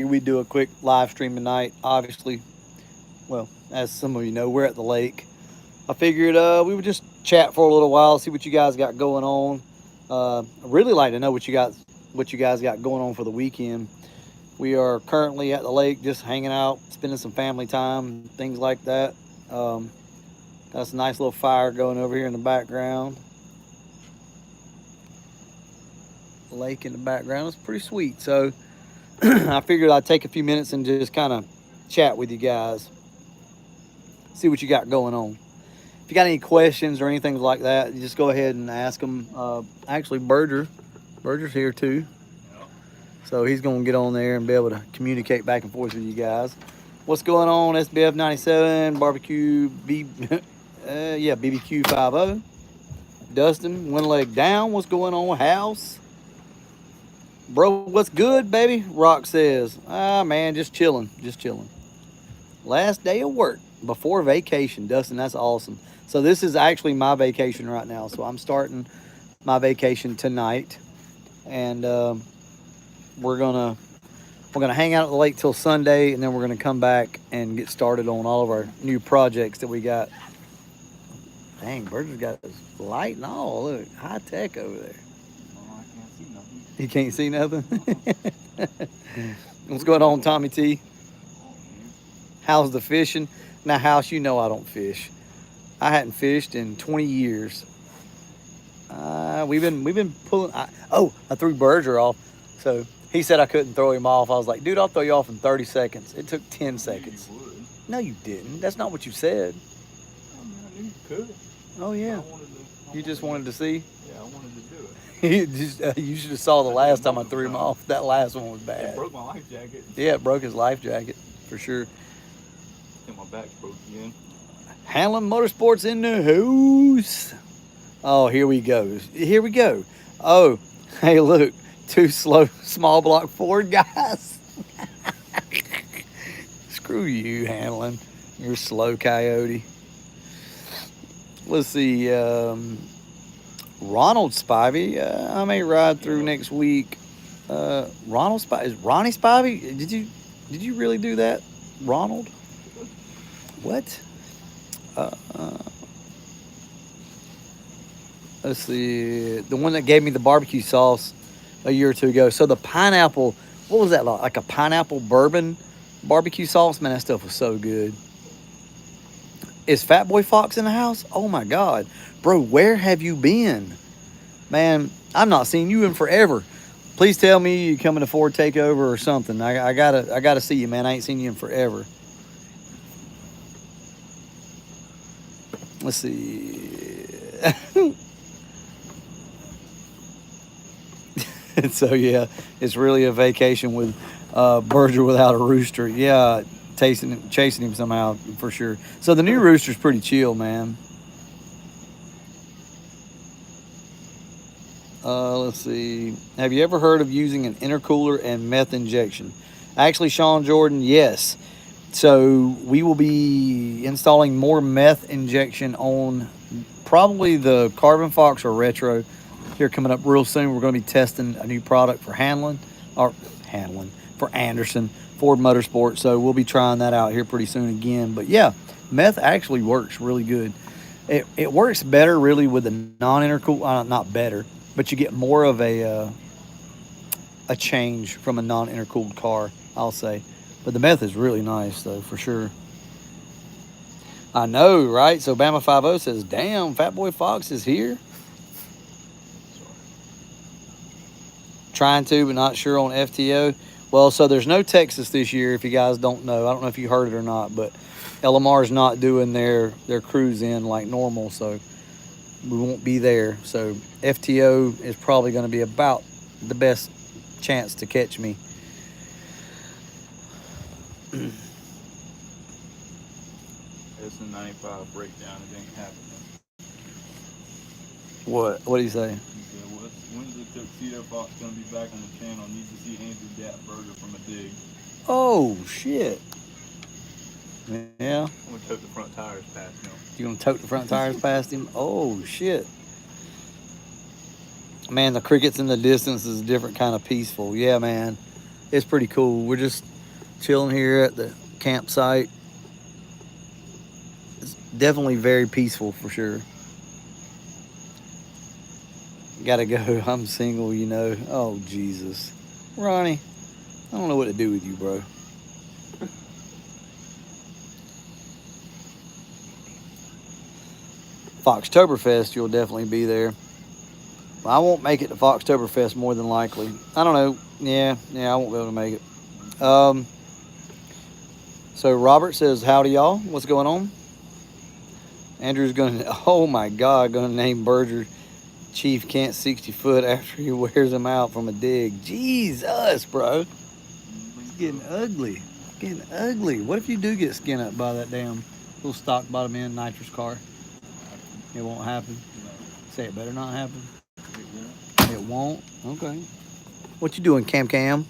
we'd do a quick live stream tonight. Obviously, well, as some of you know, we're at the lake. I figured we would just chat for a little while, see what you guys got going on. I really like to know what you guys got going on for the weekend. We are currently at the lake, just hanging out, spending some family time, things like that. Um, got some nice little fire going over here in the background. Lake in the background. It's pretty sweet. So I figured I'd take a few minutes and just kind of chat with you guys, see what you got going on. If you got any questions or anything like that, you just go ahead and ask them. Actually, Berger's here too, so he's gonna get on there and be able to communicate back and forth with you guys. What's going on, SBF 97 barbecue yeah, BBQ 50. Dustin, one leg down. What's going on, house? Bro, what's good, baby? Rock says, man, just chilling, just chilling. Last day of work before vacation, Dustin. That's awesome. So this is actually my vacation right now. So I'm starting my vacation tonight, and we're gonna hang out at the lake till Sunday, and then we're gonna come back and get started on all of our new projects that we got. Dang, Burger's got his light and all. Look, high tech over there. I can't see nothing. You can't see nothing. What's going on, Tommy T? How's the fishing? Now, House, you know I don't fish. I hadn't fished in 20 years. We've been pulling. I threw Berger off. So he said I couldn't throw him off. I was like, dude, I'll throw you off in 30 seconds. It took 10 seconds. You would. No, you didn't. That's not what you said. I mean, I knew you could. Oh yeah. You just wanted to see. Yeah, I wanted to do it. You should have saw the last time I threw him off. That last one was bad. It broke my life jacket. Yeah, it broke his life jacket for sure. And my back's broke again. Hanlon Motorsports in the house. Oh, here we go. Here we go. Oh, hey, look. Two slow, small block Ford guys. Screw you, Hanlon. You're slow coyote. Let's see. Ronald Spivey. I may ride through next week. Ronald Spivey. Is Ronnie Spivey? Did you really do that, Ronald? What? Let's see. The one that gave me the barbecue sauce a year or two ago. So the pineapple, what was that like? Like a pineapple bourbon barbecue sauce? Man, that stuff was so good. Is Fat Boy Fox in the house? Oh my God. Bro, where have you been? Man, I've not seen you in forever. Please tell me you coming to Ford Takeover or something. I gotta see you, man. I ain't seen you in forever. Let's see. So yeah, it's really a vacation with Berger without a rooster. Yeah, chasing him somehow for sure. So the new rooster's pretty chill, man. Let's see. Have you ever heard of using an intercooler and meth injection? Actually, Sean Jordan, yes. So we will be installing more meth injection on probably the Carbon Fox or Retro here coming up real soon. We're going to be testing a new product for for Anderson Ford Motorsport. So we'll be trying that out here pretty soon again. But yeah, meth actually works really good. It works better really with the non-intercool, not better, but you get more of a change from a non-intercooled car, I'll say. But the meth is really nice though, for sure. I know, right? So Bama 50 says, "Damn, Fat Boy Fox is here." Trying to, but not sure on FTO. Well, so there's no Texas this year. If you guys don't know, I don't know if you heard it or not, but LMR is not doing their cruise in like normal, so we won't be there. So FTO is probably going to be about the best chance to catch me. It's a 95 breakdown. It ain't happening. What do you say? He said, when's the Tuxedo Fox going to be back on the channel? Need to see Andrew Gap Burger from a dig. Oh shit. Yeah. I'm going to tote the front tires past him. You gonna tote the front tires past him? Oh shit. Man, the crickets in the distance is a different kind of peaceful. Yeah, man. It's pretty cool. We're just chilling here at the campsite. It's definitely very peaceful for sure. Gotta go. I'm single, you know. Oh, Jesus. Ronnie, I don't know what to do with you, bro. Foxtoberfest, you'll definitely be there. I won't make it to Foxtoberfest more than likely. I don't know. Yeah, I won't be able to make it. So Robert says, "Howdy, y'all. What's going on?" Andrew's going to, oh my God, going to name Berger Chief Can't 60 foot after he wears him out from a dig. Jesus, bro. It's getting ugly. It's getting ugly. What if you do get skinned up by that damn little stock bottom end nitrous car? It won't happen. No, Say it better not happen. it won't. It won't? Okay. What you doing, Cam Cam?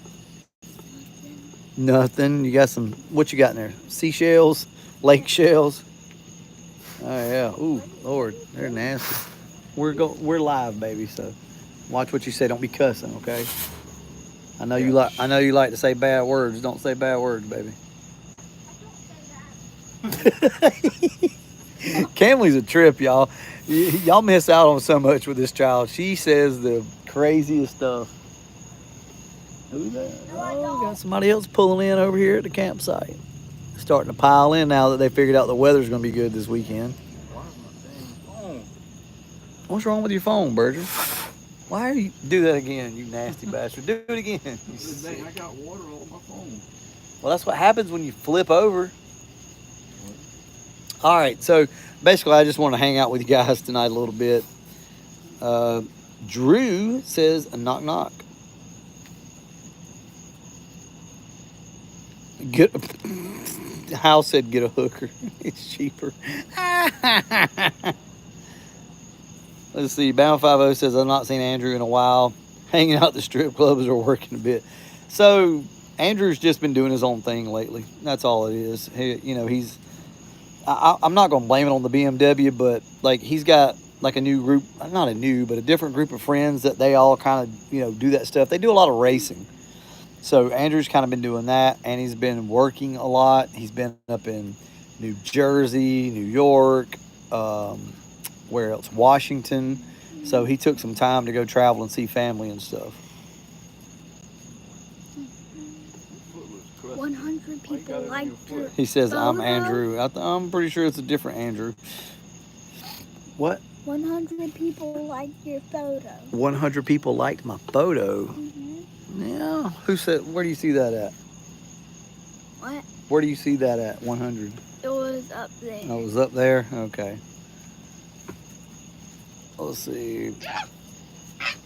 Nothing. Nothing. You got some, what you got in there? Seashells? Lake shells? Oh, yeah. Ooh, Lord. They're nasty. We're live, baby, so watch what you say. Don't be cussing, okay? I know you like to say bad words. Don't say bad words, baby. Camley's a trip, y'all. Y'all miss out on so much with this child. She says the craziest stuff. Who's that? Oh, we got somebody else pulling in over here at the campsite. Starting to pile in now that they figured out the weather's going to be good this weekend. Why is my dang phone? What's wrong with your phone, Berger? Why are you do that again, you nasty bastard? Do it again. Dang, I got water on my phone. Well, that's what happens when you flip over. All right, so basically, I just want to hang out with you guys tonight a little bit. Drew says, knock, knock. Get Hal said, get a hooker. It's cheaper. Let's see. Bound 50 says, I've not seen Andrew in a while. Hanging out at the strip clubs or working a bit. So, Andrew's just been doing his own thing lately. That's all it is. He's. I'm not going to blame it on the BMW, but like he's got like a new group, not a new, but a different group of friends that they all kind of, do that stuff. They do a lot of racing. So Andrew's kind of been doing that, and he's been working a lot. He's been up in New Jersey, New York, where else? Washington. So he took some time to go travel and see family and stuff. 100 people liked your He says, I'm photo. Andrew. I'm pretty sure it's a different Andrew. What? 100 people liked your photo. 100 people liked my photo. Yeah. Who said, where do you see that at? What? Where do you see that at, 100? It was up there. Oh, it was up there? Okay. Let's see.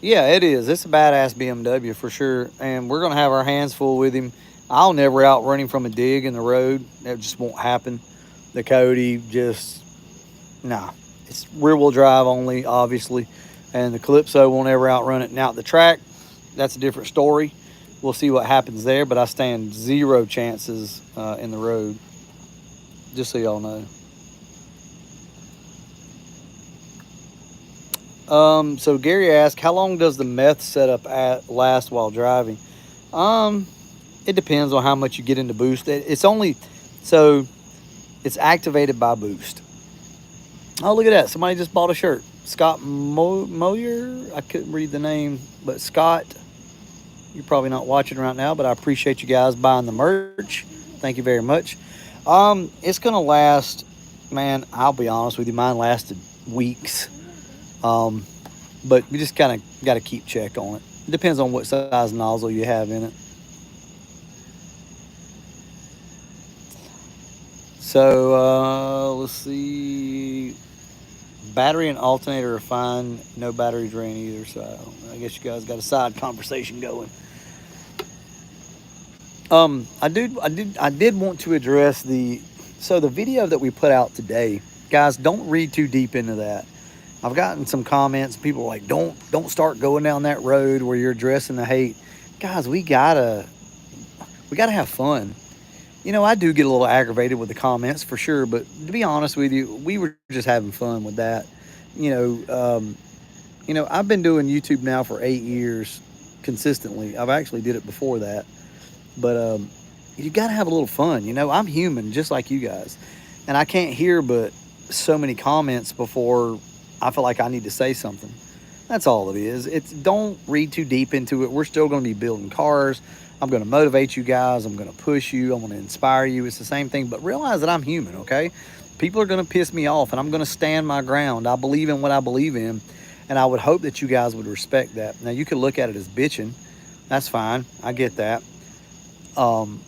Yeah, it is. It's a badass BMW for sure. And we're going to have our hands full with him. I'll never outrun him from a dig in the road. That just won't happen. The Cody just, nah. It's rear wheel drive only, obviously. And the Calypso won't ever outrun it. Now, the track, that's a different story. We'll see what happens there. But I stand zero chances in the road. Just so y'all know. So Gary asked, how long does the meth setup last while driving? It depends on how much you get into boost. It's only, so it's activated by boost. Oh, look at that. Somebody just bought a shirt. Scott Moyer. I couldn't read the name, but Scott, you're probably not watching right now, but I appreciate you guys buying the merch. Thank you very much. It's going to last, man, I'll be honest with you. Mine lasted weeks. But we just kind of got to keep check on it. It depends on what size nozzle you have in it. So, let's see. Battery and alternator are fine. No battery drain either. So I guess you guys got a side conversation going. I did want to address the video that we put out today. Guys, don't read too deep into that. I've gotten some comments. People are like, don't start going down that road where you're addressing the hate. Guys, we gotta have fun. I do get a little aggravated with the comments for sure, but to be honest with you, we were just having fun with that. I've been doing YouTube now for 8 years consistently. I've actually did it before that. But you got to have a little fun. I'm human just like you guys. And I can't hear but so many comments before I feel like I need to say something. That's all it is. It's don't read too deep into it. We're still going to be building cars. I'm going to motivate you guys. I'm going to push you. I'm going to inspire you. It's the same thing, but realize that I'm human, okay? People are going to piss me off and I'm going to stand my ground. I believe in what I believe in, and I would hope that you guys would respect that. Now, you could look at it as bitching. That's fine. I get that. Um,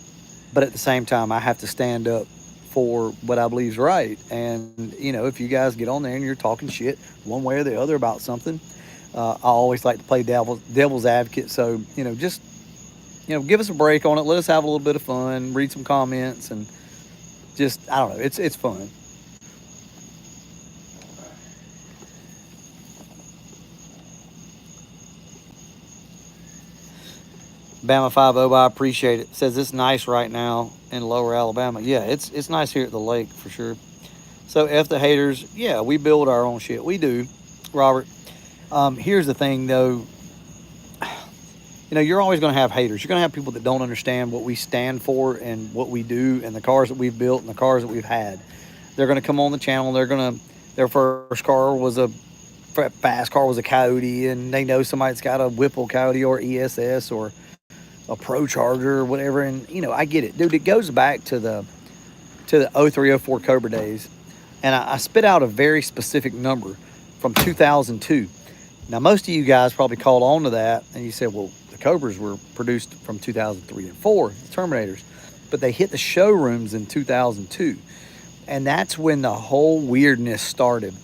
but at the same time, I have to stand up for what I believe is right. And if you guys get on there and you're talking shit one way or the other about something, I always like to play devil's advocate. So just give us a break on it. Let us have a little bit of fun. Read some comments and just I don't know. It's fun. Bama 50, I appreciate it. Says it's nice right now in Lower Alabama. Yeah, it's nice here at the lake for sure. So F the haters. Yeah, we build our own shit. We do, Robert. Here's the thing though. You're always going to have haters. You're going to have people that don't understand what we stand for and what we do and the cars that we've built and the cars that we've had. They're going to come on the channel. Their first car was a fast car was a Coyote, and they know somebody that's got a Whipple Coyote or ESS or a Pro Charger or whatever. And I get it, dude. It goes back to the 0304 Cobra days, and I spit out a very specific number from 2002. Now, most of you guys probably called on to that, and you said, well, the Cobras were produced from 2003 and 4, the Terminators, but they hit the showrooms in 2002, and that's when the whole weirdness started.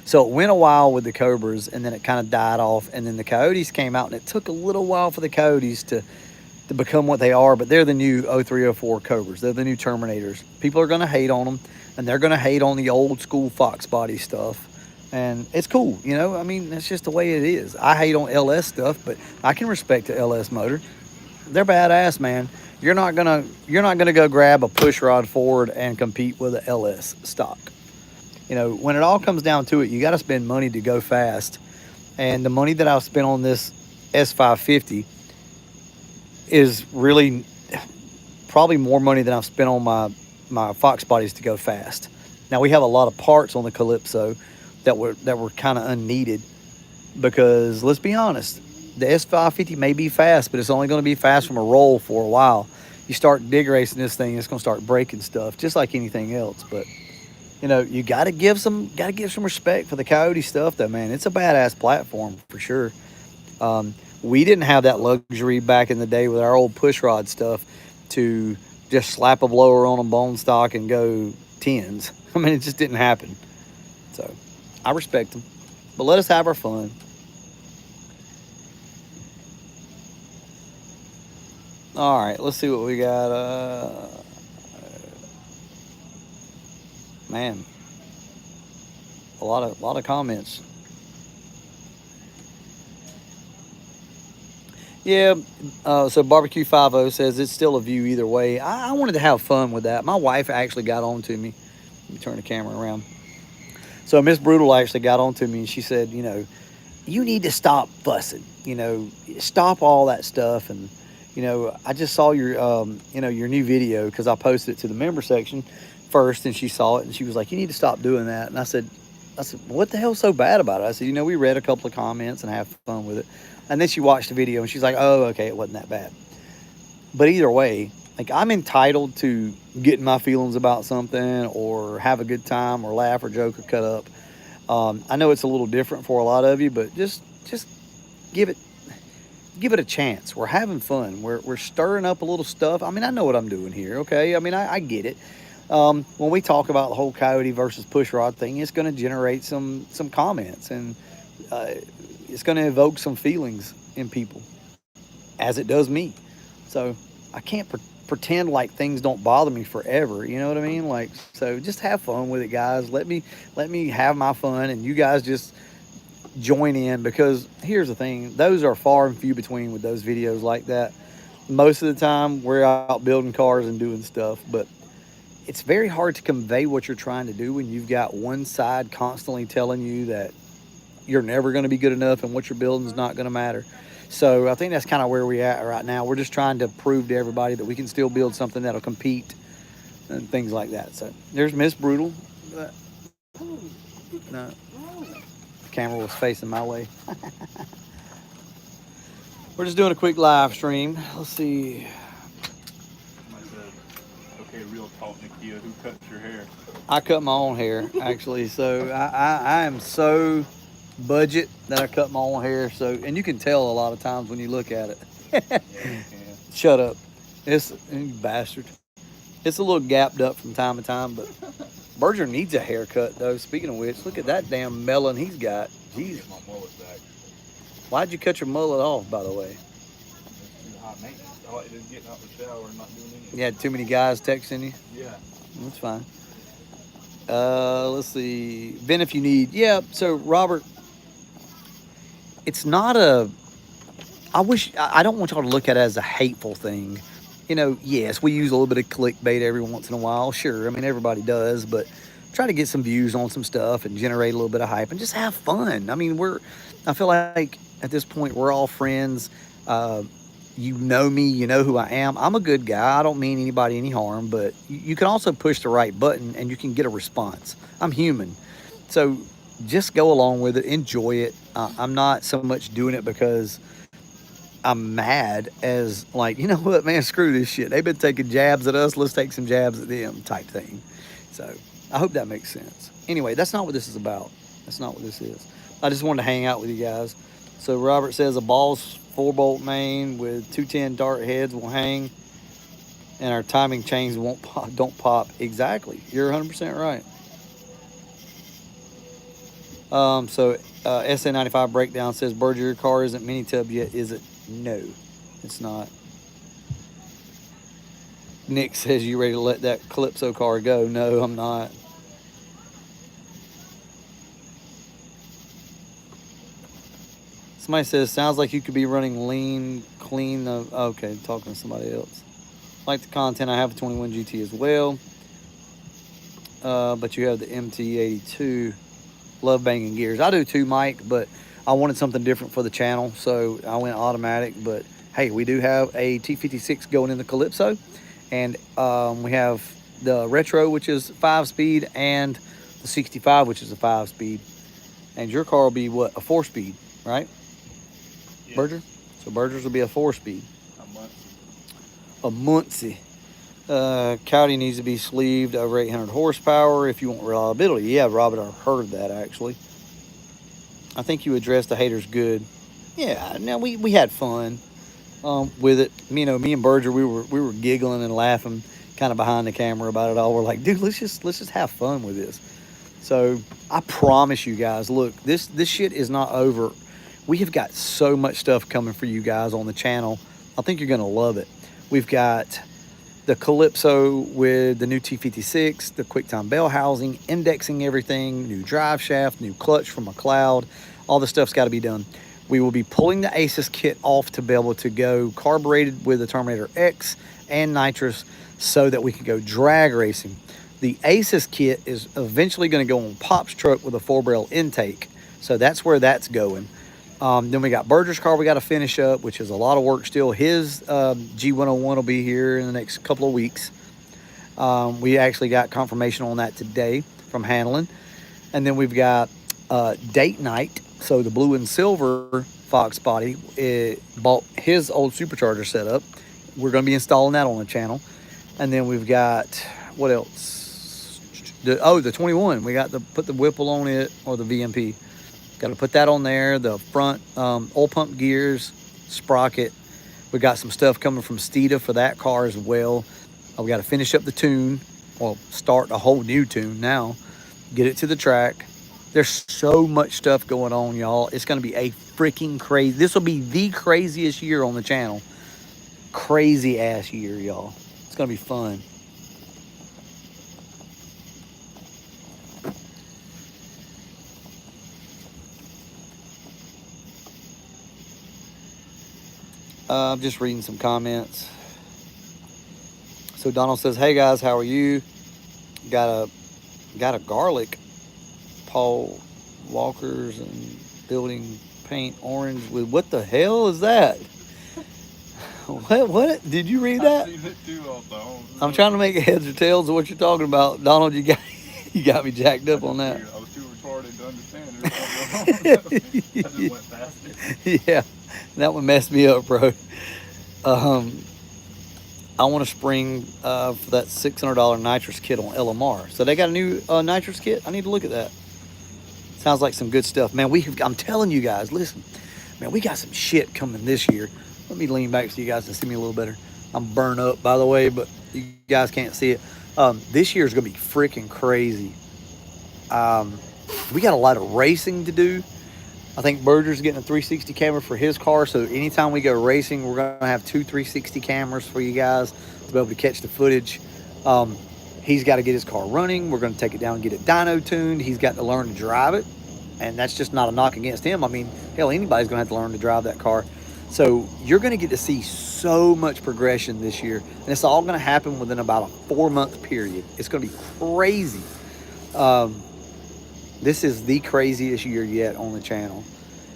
So it went a while with the Cobras, and then it kind of died off, and then the Coyotes came out, and it took a little while for the Coyotes to become what they are, but they're the new 0304 Cobras. They're the new Terminators. People are going to hate on them, and they're going to hate on the old school Fox body stuff. And it's cool, I mean, that's just the way it is. I hate on LS stuff, but I can respect the LS motor. They're badass, man. You're not gonna go grab a push rod Ford and compete with a LS stock. When it all comes down to it, you got to spend money to go fast. And the money that I've spent on this S550 is really probably more money than I've spent on my Fox bodies to go fast. Now we have a lot of parts on the Calypso that were kind of unneeded because let's be honest, the S550 may be fast, but it's only going to be fast from a roll for a while. You start dig racing this thing, it's going to start breaking stuff, just like anything else. But you got to give some respect for the Coyote stuff, though, man. It's a badass platform for sure. We didn't have that luxury back in the day with our old push rod stuff to just slap a blower on a bone stock and go tens. I mean, it just didn't happen. So I respect them, but let us have our fun. All right, let's see what we got. Man, a lot of comments. Yeah, so Barbecue 50 says it's still a view either way. I wanted to have fun with that. My wife actually got on to me. Let me turn the camera around. So Miss Brutal actually got on to me and she said, you need to stop fussing. Stop all that stuff. And I just saw your new video because I posted it to the member section first, and she saw it and she was like, you need to stop doing that. And I said, what the hell's so bad about it? I said, we read a couple of comments and have fun with it. And then she watched the video and she's like, oh, okay, it wasn't that bad. But either way, like, I'm entitled to getting my feelings about something or have a good time or laugh or joke or cut up. I know it's a little different for a lot of you, but just give it a chance. We're having fun. We're stirring up a little stuff. I mean, I know what I'm doing here, okay? I mean, I get it. When we talk about the whole Coyote versus pushrod thing, it's going to generate some comments, and it's going to evoke some feelings in people, as it does me. So I can't pretend like things don't bother me forever. You know what I mean? Like, so just have fun with it, guys. Let me have my fun, and you guys just join in, because here's the thing: those are far and few between with those videos like that. Most of the time, we're out building cars and doing stuff, but it's very hard to convey what you're trying to do when you've got one side constantly telling you that you're never going to be good enough and what you're building is not going to matter. So I think that's kind of where we're at right now. We're just trying to prove to everybody that we can still build something that'll compete and things like that. So there's Miss Brutal. No, the camera was facing my way. We're just doing a quick live stream. Let's see. Somebody said, okay, real talk, Nakia, who cuts your hair? I cut my own hair actually, so I am so budget that I cut my own hair. So, and you can tell a lot of times when you look at it. Yeah, you can. Shut up, it's you bastard. It's a little gapped up from time to time, but Berger needs a haircut though. Speaking of which, look at that damn melon he's got. Jeez, Get my mullet back. why'd you cut your mullet off, by the way? It's too hot maintenance. I like just getting out the shower and not doing anything. You had too many guys texting you. Yeah. That's fine. Let's see. Ben, if you need. Yeah, so Robert, it's not a. I don't want y'all to look at it as a hateful thing. You know, yes, we use a little bit of clickbait every once in a while. Sure. I mean, everybody does, but try to get some views on some stuff and generate a little bit of hype and just have fun. I mean, I feel like at this point, we're all friends. You know me, you know who I am. I'm a good guy. I don't mean anybody any harm, but you can also push the right button and you can get a response. I'm human. So just go along with it, enjoy it. I'm not so much doing it because I'm mad as like, you know what, man, screw this shit. They've been taking jabs at us. Let's take some jabs at them type thing. So I hope that makes sense. Anyway, that's not what this is about. That's not what this is. I just wanted to hang out with you guys. So Robert says a Ball's 4-bolt main with 210 dart heads will hang and our timing chains don't pop. Exactly. You're 100% right. So SA95 breakdown says, Berger, your car isn't mini tub yet, is it? No, it's not. Nick says, you ready to let that Calypso car go? No, I'm not. Somebody says, sounds like you could be running lean, clean. Okay, talking to somebody else. Like the content, I have a 21 GT as well. But you have the MT82. Love banging gears. I do too, Mike, but I wanted something different for the channel, so I went automatic. But hey, we do have a T56 going in the Calypso, and we have the Retro, which is 5-speed, and the 65, which is a 5-speed. And your car will be what, a 4-speed, right? Yeah. Berger? So Berger's will be a 4-speed. A month. A Muncie. Cowdy needs to be sleeved over 800 horsepower if you want reliability. Yeah, Robert, I heard that actually. I think you addressed the haters good. Yeah, now we had fun with it. You know, me and Berger, we were giggling and laughing kind of behind the camera about it all. We're like, dude, let's just have fun with this. So I promise you guys, look, this shit is not over. We have got so much stuff coming for you guys on the channel. I think you're gonna love it. We've got the Calypso with the new T56, the QuickTime bell housing, indexing everything, new drive shaft, new clutch from McLeod. All the stuff's got to be done. We will be pulling the ACES kit off to be able to go carbureted with the Terminator X and nitrous so that we can go drag racing. The ACES kit is eventually going to go on Pop's truck with a 4-barrel intake. So that's where that's going. Then we got Berger's car we got to finish up, which is a lot of work still. His G101 will be here in the next couple of weeks. We actually got confirmation on that today from Hanlon. And then we've got Date Night. So the blue and silver Fox body bought his old supercharger setup. We're going to be installing that on the channel. And then we've got, what else? The 21. We got to put the Whipple on it, or the VMP. Got to put that on there. The front oil pump gears, sprocket. We got some stuff coming from Steeda for that car as well. We got to finish up the tune. Well, start a whole new tune now. Get it to the track. There's so much stuff going on, y'all. It's going to be a freaking crazy. This will be the craziest year on the channel. Crazy ass year, y'all. It's going to be fun. I'm just reading some comments. So Donald says, "Hey guys, how are you? Got a garlic. Paul Walker's and building paint orange with what the hell is that? What? Did you read I that? seen it too off the home. I'm trying to make heads or tails of what you're talking about. Donald, you got you got me jacked up on that. I was too retarded to understand there was something going on. I just went past it. Yeah, that one messed me up, bro. Um, I want to spring for that $600 nitrous kit on LMR. So they got a new nitrous kit. I need to look at that. Sounds like some good stuff, man. I'm telling you guys, listen, man, we got some shit coming this year. Let me lean back so you guys can see me a little better. I'm burned up, by the way, but you guys can't see it. This year is gonna be freaking crazy. We got a lot of racing to do. I think Berger's getting a 360 camera for his car, so anytime we go racing, we're gonna have two 360 cameras for you guys to be able to catch the footage. He's got to get his car running. We're gonna take it down and get it dyno tuned. He's got to learn to drive it, and that's just not a knock against him. I mean, hell, anybody's gonna have to learn to drive that car. So you're gonna get to see so much progression this year, and it's all gonna happen within about a 4-month period. It's gonna be crazy. This is the craziest year yet on the channel.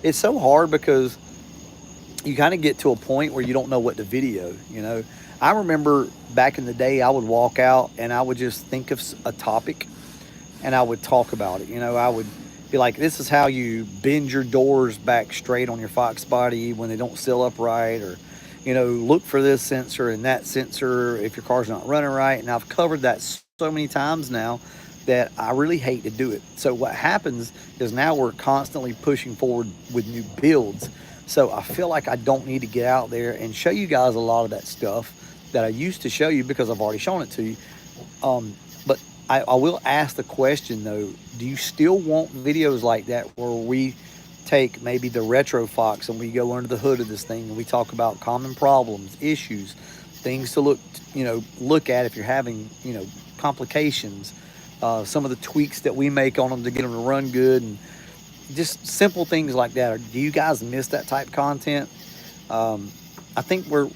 It's so hard because you kind of get to a point where you don't know what to video, you know. I remember back in the day, I would walk out and I would just think of a topic and I would talk about it. You know, I would be like, this is how you bend your doors back straight on your Fox body when they don't seal up right, or, you know, look for this sensor and that sensor if your car's not running right. And I've covered that so many times now that I really hate to do it. So what happens is now we're constantly pushing forward with new builds. So I feel like I don't need to get out there and show you guys a lot of that stuff that I used to show you because I've already shown it to you. But I will ask the question though, do you still want videos like that where we take maybe the retro Fox and we go under the hood of this thing and we talk about common problems, issues, things to look at if you're having, complications, some of the tweaks that we make on them to get them to run good, and just simple things like that. Or do you guys miss that type of content? I think we're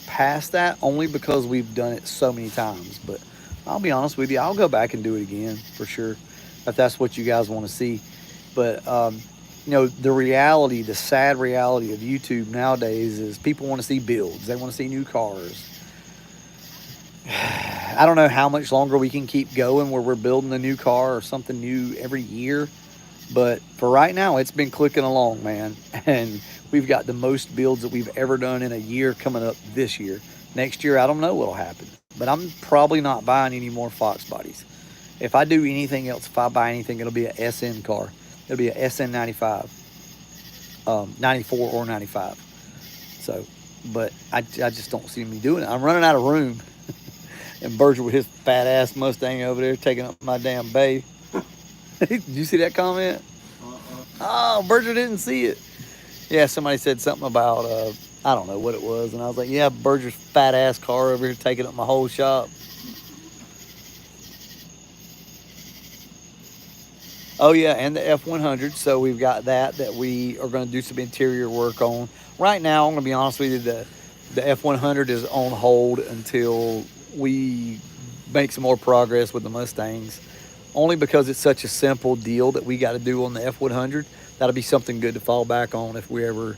past that only because we've done it so many times. But I'll be honest with you, I'll go back and do it again for sure if that's what you guys want to see. But the sad reality of YouTube nowadays is people want to see builds. They want to see new cars. I don't know how much longer we can keep going where we're building a new car or something new every year. But for right now, it's been clicking along, man. And we've got the most builds that we've ever done in a year coming up this year. Next year, I don't know what'll happen. But I'm probably not buying any more Fox bodies. If I do anything else, if I buy anything, it'll be a SN car. It'll be a SN 95, 94 or 95. So, but I just don't see me doing it. I'm running out of room. And Berger with his fat ass Mustang over there taking up my damn bay. Did you see that comment? Oh, Berger didn't see it. Yeah, somebody said something about, I don't know what it was. And I was like, yeah, Berger's fat ass car over here taking up my whole shop. Oh, yeah, and the F100. So we've got that we are going to do some interior work on. Right now, I'm going to be honest with you, the F100 is on hold until we make some more progress with the Mustangs. Only because it's such a simple deal that we got to do on the F100. That'll be something good to fall back on if we ever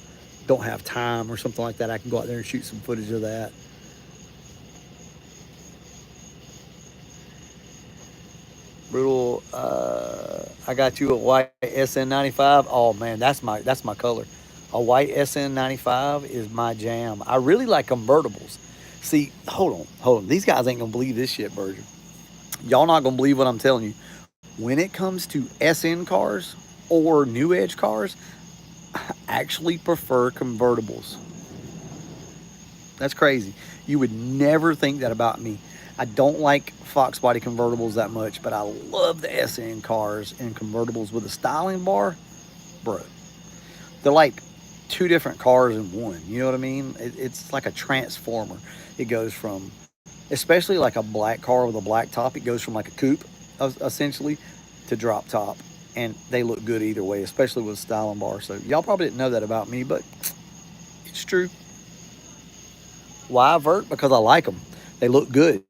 don't have time or something like that. I can go out there and shoot some footage of that. Brutal. I got you a white SN95. Oh man, that's my color. A white SN95 is my jam. I really like convertibles. See, hold on. These guys ain't gonna believe this shit, Berger. Y'all not gonna believe what I'm telling you. When it comes to SN cars or new edge cars, I actually prefer convertibles. That's crazy. You would never think that about me. I don't like Fox body convertibles that much, but I love the SN cars and convertibles with a styling bar. Bro, they're like two different cars in one. You know what I mean? It's like a transformer. It goes from, especially like a black car with a black top, it goes from like a coupe, essentially, to drop top. And they look good either way, especially with a styling bar. So y'all probably didn't know that about me, but it's true. Why vert? Because I like them. They look good.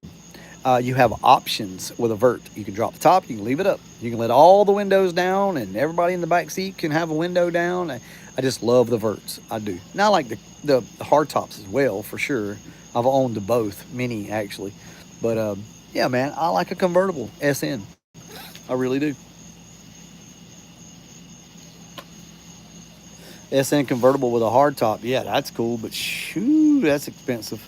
You have options with a vert. You can drop the top, you can leave it up. You can let all the windows down, and everybody in the back seat can have a window down. I just love the verts. I do. Now, I like the hard tops as well, for sure. I've owned both, many actually. But yeah, man, I like a convertible SN. I really do. SN convertible with a hard top. Yeah, that's cool, but shoo, that's expensive.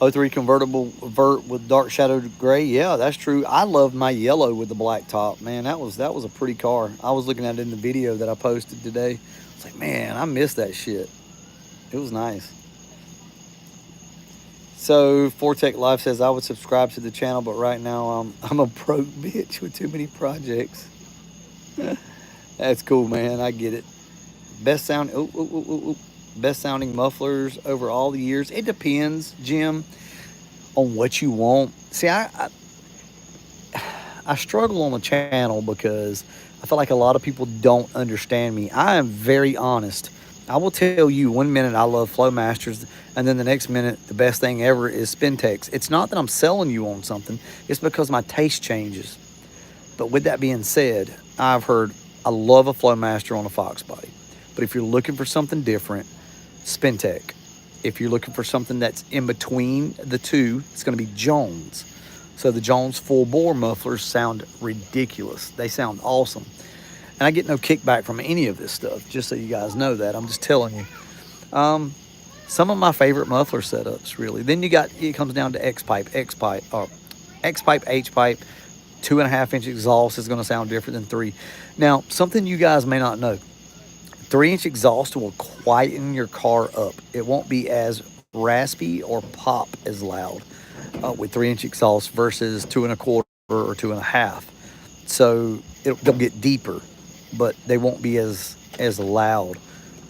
'03 convertible vert with dark shadowed gray. Yeah, that's true. I loved my yellow with the black top. Man, that was a pretty car. I was looking at it in the video that I posted today. It's like, man, I miss that shit. It was nice. So Fortech Life says I would subscribe to the channel, but right now I'm a broke bitch with too many projects. That's cool, man. I get it. Best sound. Best sounding mufflers over all the years. It depends, Jim, on what you want. See, I struggle on the channel because I feel like a lot of people don't understand me. I am very honest. I will tell you one minute I love Flowmasters, and then the next minute the best thing ever is Spintex. It's not that I'm selling you on something, it's because my taste changes. But with that being said, I've heard I love a Flowmaster on a Fox body. But if you're looking for something different, Spintech. If you're looking for something that's in between the two, it's going to be Jones. So the Jones full bore mufflers sound ridiculous. They sound awesome. And I get no kickback from any of this stuff, just so you guys know that. I'm just telling you. Some of my favorite muffler setups, really. Then it comes down to X-Pipe, H-Pipe. 2.5 inch exhaust is going to sound different than 3. Now, something you guys may not know. 3-inch exhaust will quieten your car up. It won't be as raspy or pop as loud with 3-inch exhaust versus 2.25 or 2.5. So they'll get deeper, but they won't be as loud.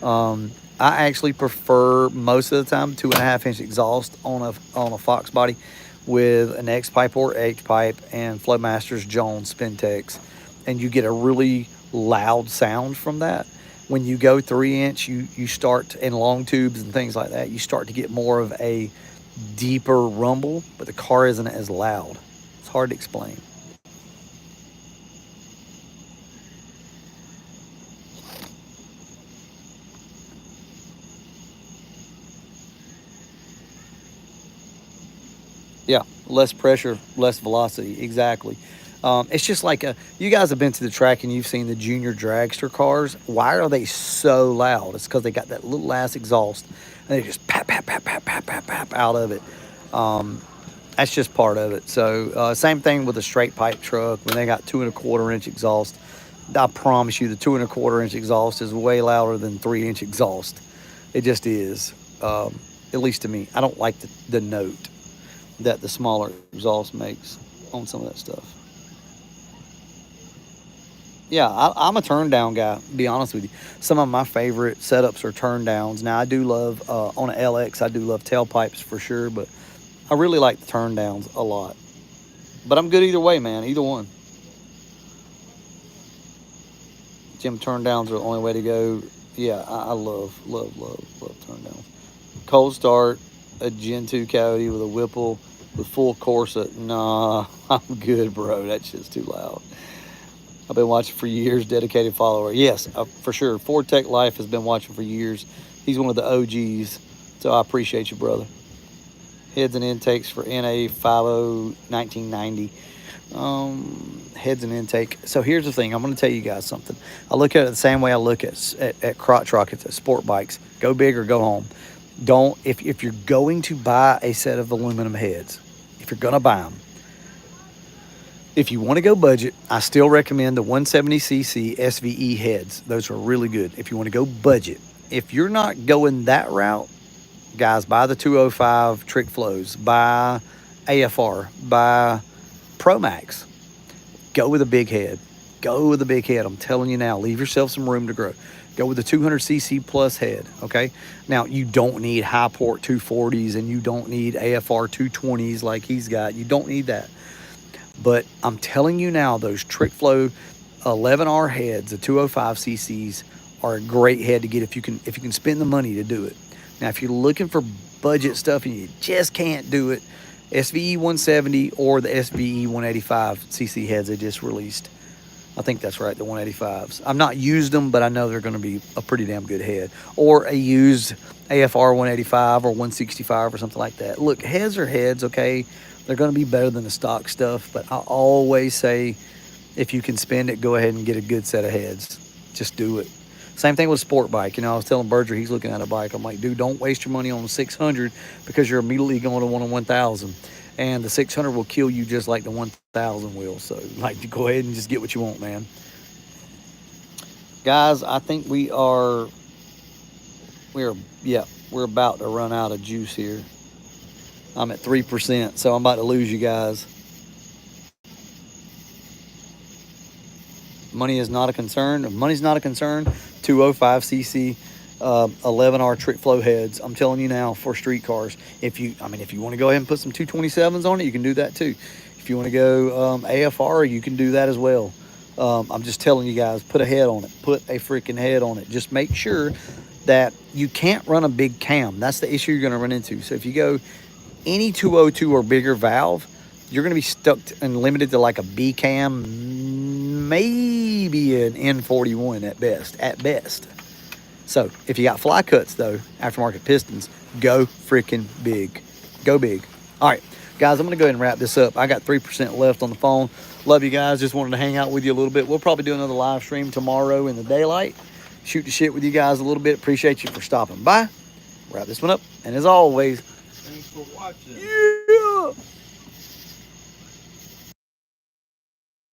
I actually prefer most of the time 2.5-inch exhaust on a Fox body with an X pipe or H pipe and Flowmasters Jones Spintex, and you get a really loud sound from that. When you go 3-inch, you start in long tubes and things like that. You start to get more of a deeper rumble, but the car isn't as loud. It's hard to explain. Yeah, less pressure, less velocity. Exactly. It's just like you guys have been to the track and you've seen the junior dragster cars. Why are they so loud? It's because they got that little ass exhaust and they just pap, pap, pap, pap, pap, pap, pap out of it. That's just part of it. So same thing with a straight pipe truck when they got 2.25-inch exhaust. I promise you, the 2.25-inch exhaust is way louder than 3-inch exhaust. It just is. At least to me, I don't like the note that the smaller exhaust makes on some of that stuff. Yeah, I'm a turn down guy, to be honest with you. Some of my favorite setups are turn downs. Now, I do love, on an LX, I do love tailpipes for sure, but I really like the turn downs a lot. But I'm good either way, man, either one. Jim, turn downs are the only way to go. Yeah, I love, love, love, love turn downs. Cold start, a Gen 2 Coyote with a Whipple with full Corsa. Nah, I'm good, bro. That shit's too loud. I've been watching for years, dedicated follower. Yes, for sure. Ford Tech Life has been watching for years. He's one of the OGs, so I appreciate you, brother. Heads and intakes for NA 50 1990. Heads and intake. So here's the thing. I'm going to tell you guys something. I look at it the same way I look at crotch rockets, at sport bikes. Go big or go home. Don't, if you're going to buy a set of aluminum heads, if you're going to buy them, if you want to go budget, I still recommend the 170cc SVE heads. Those are really good if you want to go budget. If you're not going that route, guys, buy the 205 Trick Flows, buy AFR, buy Pro Max. Go with a big head. Go with a big head. I'm telling you now, leave yourself some room to grow. Go with the 200cc plus head, okay? Now, you don't need high port 240s and you don't need AFR 220s like he's got. You don't need that. But I'm telling you now, those Trick Flow 11R heads, the 205cc's, are a great head to get if you can spend the money to do it. Now, if you're looking for budget stuff and you just can't do it, SVE 170 or the SVE 185cc heads they just released. I think that's right, the 185s. I've not used them, but I know they're going to be a pretty damn good head. Or a used AFR 185 or 165 or something like that. Look, heads are heads, okay? They're going to be better than the stock stuff, but I always say if you can spend it, go ahead and get a good set of heads. Just do it. Same thing with a sport bike. You know, I was telling Berger, he's looking at a bike. I'm like, dude, don't waste your money on the 600 because you're immediately going to want a 1000. And the 600 will kill you just like the 1000 will. So, like, go ahead and just get what you want, man. Guys, I think we're about to run out of juice here. I'm at 3%, so I'm about to lose you guys. Money is not a concern. If money's not a concern, 205cc 11R trick flow heads. I'm telling you now, for street cars. If you want to go ahead and put some 227s on it, you can do that too. If you want to go AFR, you can do that as well. I'm just telling you guys, put a head on it. Put a freaking head on it. Just make sure that you can't run a big cam. That's the issue you're going to run into. So if you go any 202 or bigger valve, you're going to be stuck and limited to like a B cam, maybe an N41 at best. So if you got fly cuts though, aftermarket pistons, go freaking big. Go big. All right, guys, I'm going to go ahead and wrap this up. I got 3% left on the phone. Love you guys. Just wanted to hang out with you a little bit. We'll probably do another live stream tomorrow in the daylight. Shoot the shit with you guys a little bit. Appreciate you for stopping by. Wrap this one up. And as always, thanks for watching. Yeah.